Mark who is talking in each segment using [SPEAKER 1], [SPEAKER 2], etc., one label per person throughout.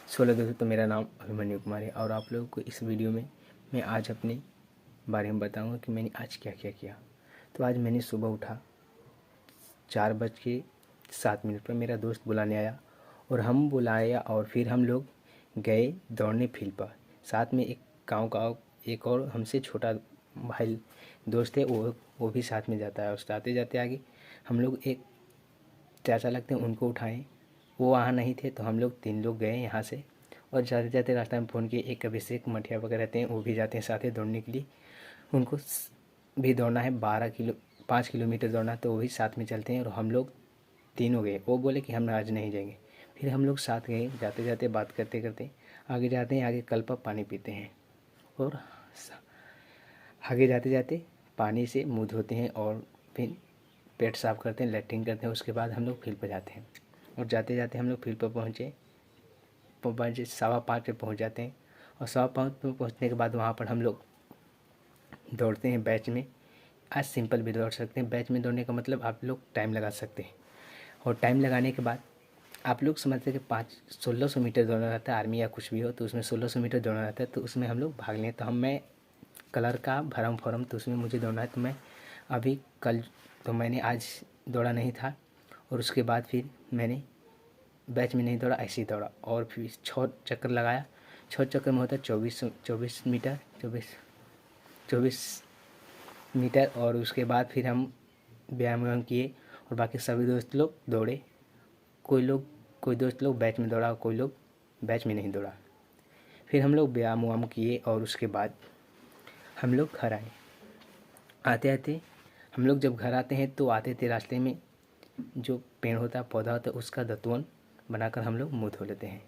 [SPEAKER 1] दोस्तों, तो मेरा नाम अभिमन्यु कुमार है और आप लोगों को इस वीडियो में मैं आज अपने बारे में बताऊंगा कि मैंने आज क्या क्या किया। तो आज मैंने सुबह उठा 4:07 पर मेरा दोस्त बुलाने आया और हम बुलाया और फिर हम लोग गए दौड़ने फील्ड पर। साथ में एक गाँव का एक और हमसे छोटा भाई दोस्त है, वो भी साथ में जाता है। और जाते जाते आगे हम लोग एक चाचा लगते हैं, उनको उठाएं। वो वहाँ नहीं थे तो हम लोग 3 लोग गए यहाँ से। और जाते जाते रास्ता में फ़ोन किए, एक अभिषेक मठिया वगैरह रहते हैं, वो भी जाते हैं साथ ही दौड़ने के लिए। उनको भी दौड़ना है 5 किलोमीटर दौड़ना, तो वो भी साथ में चलते हैं। और हम लोग 3 हो गए। वो बोले कि हम आज नहीं जाएंगे। फिर हम लोग साथ गए, जाते जाते बात करते करते आगे जाते हैं। आगे कल पर पानी पीते हैं और आगे जाते जाते पानी से मुँह धोते हैं और फिर पेट साफ करते हैं, लैट्रिन करते हैं। उसके बाद हम लोग फील्ड पर जाते हैं। और जाते जाते हम लोग फील्ड पर पहुँचे 5:15 पे पहुँच जाते हैं। और 5:15 पे पहुँचने के बाद वहाँ पर हम लोग दौड़ते हैं बैच में। आज सिंपल भी दौड़ सकते हैं। बैच में दौड़ने का मतलब आप लोग टाइम लगा सकते हैं। और टाइम लगाने के बाद आप लोग समझते हैं कि 1600 मीटर दौड़ना रहता है। आर्मी या कुछ भी हो तो उसमें 1600 मीटर दौड़ना रहता है। तो उसमें हम लोग भाग लें। तो मैं कलर का भरम फॉर्म, तो उसमें मुझे दौड़ना है। तो मैं अभी कल तो मैंने आज दौड़ा नहीं था। और उसके बाद फिर मैंने बैच में नहीं दौड़ा, ऐसे ही दौड़ा। और फिर 6 चक्कर लगाया। 6 चक्कर में होता है 24 मीटर, 24 मीटर। और उसके बाद फिर हम व्यायाम किए और बाकी सभी दोस्त लोग दौड़े। कोई दोस्त लोग बैच में दौड़ा, कोई लोग बैच में नहीं दौड़ा। फिर हम लोग व्यायाम किए और उसके बाद हम लोग घर आए। आते आते हम लोग जब घर आते हैं तो आते थे रास्ते में जो पेड़ होता है, पौधा होता है, उसका दतवन बनाकर हम लोग मुँह धो लेते हैं।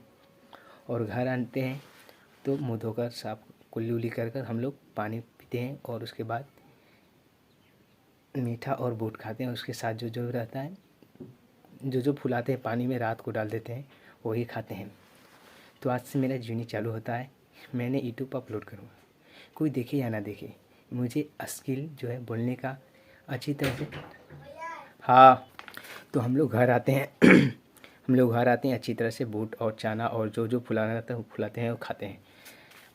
[SPEAKER 1] और घर आते हैं तो मुँह धोकर साफ कुल्ली उल्ली कर कर हम लोग पानी पीते हैं। और उसके बाद मीठा और बूट खाते हैं। उसके साथ जो जो रहता है, जो जो फुलाते हैं पानी में रात को डाल देते हैं, वही खाते हैं। तो आज से मेरा जर्नी चालू होता है। मैंने यूट्यूब पर अपलोड करूँगा, कोई देखे या ना देखे, मुझे स्किल जो है बोलने का अच्छी तरह से। हाँ, तो हम लोग घर आते हैं हम लोग घर आते हैं अच्छी तरह से बूट और चना और जो जो फुलाना रहता है वो फुलाते हैं और खाते हैं।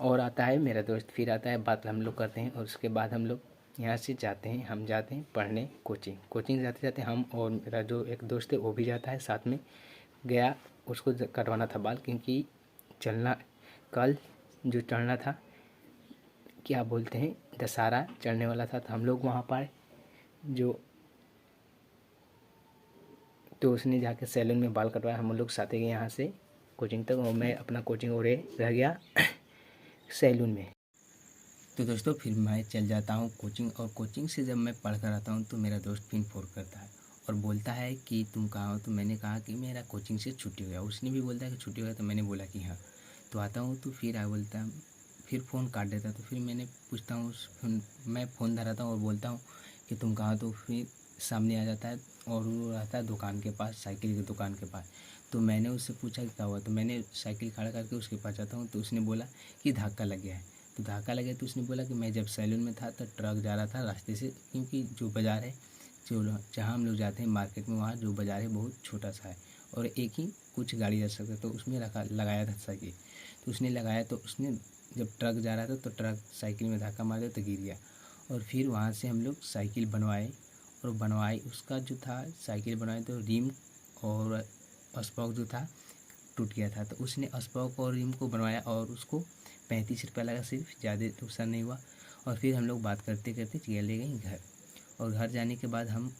[SPEAKER 1] और आता है मेरा दोस्त, फिर आता है, बात हम लोग करते हैं। और उसके बाद हम लोग यहाँ से जाते हैं, हम जाते हैं पढ़ने कोचिंग जाते जाते हम और मेरा जो एक दोस्त है वो भी जाता है साथ में। गया, उसको कटवाना था बाल, क्योंकि चलना कल जो चढ़ना था, क्या बोलते हैं, दशहरा चढ़ने वाला था। तो हम लोग वहाँ पर जो, तो उसने जाके सैलून में बाल कटवाया। हम लोग साथ गए यहाँ से कोचिंग तक और मैं अपना कोचिंग और रह गया सैलून में। तो दोस्तों फिर मैं चल जाता हूँ कोचिंग। और कोचिंग से जब मैं पढ़ कर आता हूँ तो मेरा दोस्त फिर फ़ोन करता है और बोलता है कि तुम कहाँ हो। तो मैंने कहा कि मेरा कोचिंग से छुट्टी हो गया। उसने भी बोलता है कि छुट्टी हो गया। तो मैंने बोला कि हाँ। तो आता हूँ तो फिर बोलता, फिर फ़ोन काट देता। तो फिर मैंने पूछता हूँ, मैं फ़ोन धराता हूँ और बोलता हूँ कि तुम कहाँ। तो फिर सामने आ जाता है और वो रहता है दुकान के पास, साइकिल की दुकान के पास। तो मैंने उससे पूछा कि क्या हुआ। तो मैंने साइकिल खड़ा करके उसके पास जाता हूँ। तो उसने बोला कि धक्का लग गया है। तो धक्का लगे तो उसने बोला कि मैं जब सैलून में था तो ट्रक जा रहा था रास्ते से, क्योंकि जो बाज़ार है, जो जहाँ हम लोग जाते हैं मार्केट में, वहाँ जो बाज़ार है बहुत छोटा सा है और एक ही कुछ गाड़ी जा सकता है। तो उसमें लगाया था साइकिल। तो उसने लगाया, तो उसने जब ट्रक जा रहा था तो ट्रक साइकिल में धक्का मार दिया तो गिर गया। और फिर वहाँ से हम लोग साइकिल बनवाए और बनवाई उसका जो था, साइकिल बनवाए तो रिम और स्पॉक जो था टूट गया था। तो उसने स्पॉक और रिम को बनवाया और उसको 35 रुपया लगा सिर्फ, ज़्यादा नुकसान नहीं हुआ। और फिर हम लोग बात करते करते चले गए घर। और घर जाने के बाद हम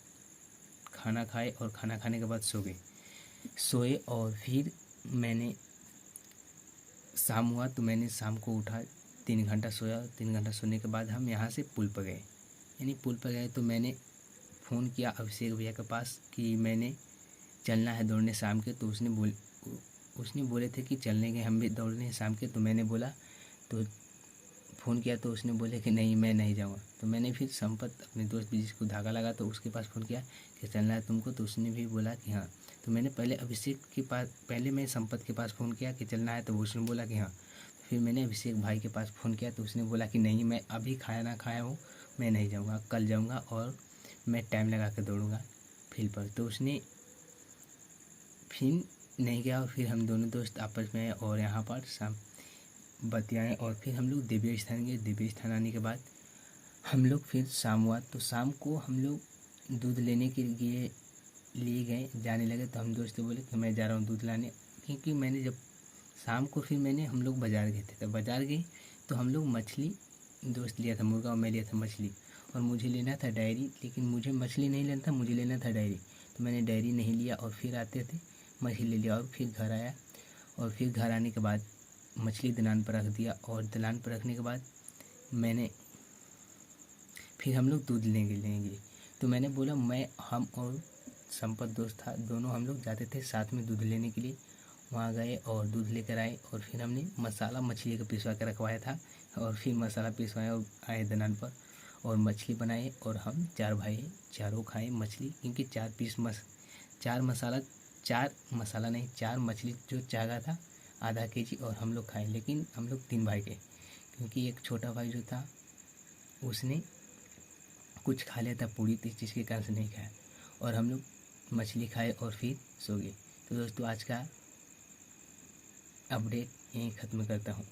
[SPEAKER 1] खाना खाए और खाना खाने के बाद सोए। और फिर मैंने शाम हुआ तो मैंने शाम को उठा, 3 घंटा सोया। 3 घंटा सोने के बाद हम यहाँ से पुल पर गए। यानी पुल पर गए तो मैंने फ़ोन किया अभिषेक भैया के पास कि मैंने चलना है दौड़ने शाम के। तो उसने बोले थे कि चलने के, हम भी दौड़ने शाम के। तो मैंने बोला, तो फ़ोन किया तो उसने बोले कि नहीं मैं नहीं जाऊँगा। तो मैंने फिर संपत अपने दोस्त भी जिसको धागा लगा तो उसके पास फ़ोन किया कि चलना है तुमको। तो उसने भी बोला कि हाँ। तो मैंने पहले मैं संपत के पास फ़ोन किया कि चलना है, तो उसने बोला कि हाँ। फिर मैंने अभिषेक भाई के पास फ़ोन किया तो उसने बोला कि नहीं, मैं अभी खाया ना खाया हूँ, मैं नहीं जाऊँगा, कल जाऊँगा और मैं टाइम लगा कर दौड़ूँगा फील्ड पर। तो उसने फिर नहीं गया और फिर हम दोनों दोस्त आपस में और यहाँ पर शाम बतियाएँ और फिर हम लोग दिव्य स्थान गए। दिव्य स्थान आने के बाद हम लोग फिर शाम हुआ तो शाम को हम लोग दूध लेने के लिए गए। जाने लगे तो हम दोस्त बोले कि मैं जा रहा हूँ दूध लाने, क्योंकि मैंने जब शाम को फिर हम लोग बाज़ार गए थे। तो बाज़ार गए तो हम लोग मछली, दोस्त लिया था मुर्गा और मैं लिया था मछली, और मुझे लेना था डायरी, लेकिन मुझे मछली नहीं लेना था, मुझे लेना था डायरी। तो मैंने डायरी नहीं लिया और फिर आते थे मछली ले लिया और फिर घर आया। और फिर घर आने के बाद मछली दलान पर रख दिया और दलान पर रखने के बाद फिर हम लोग दूध लेंगे। तो मैंने बोला हम और संपत दोस्त था, दोनों हम लोग जाते थे साथ में दूध लेने के लिए। वहाँ गए और दूध लेकर आए और फिर हमने मसाला मछली का पिसवा कर रखवाया था और फिर मसाला पिसवाया और आए दलान पर और मछली बनाए और हम 4 भाई चारों खाए मछली, क्योंकि 4 मछली जो चागा था आधा केजी और हम लोग खाए। लेकिन हम लोग 3 भाई थे, क्योंकि एक छोटा भाई जो था उसने कुछ खा लिया था पूरी, तो जिसके कारण से नहीं खाया और हम लोग मछली खाए और फिर सो गए। तो दोस्तों आज का अपडेट यहीं ख़त्म करता हूँ।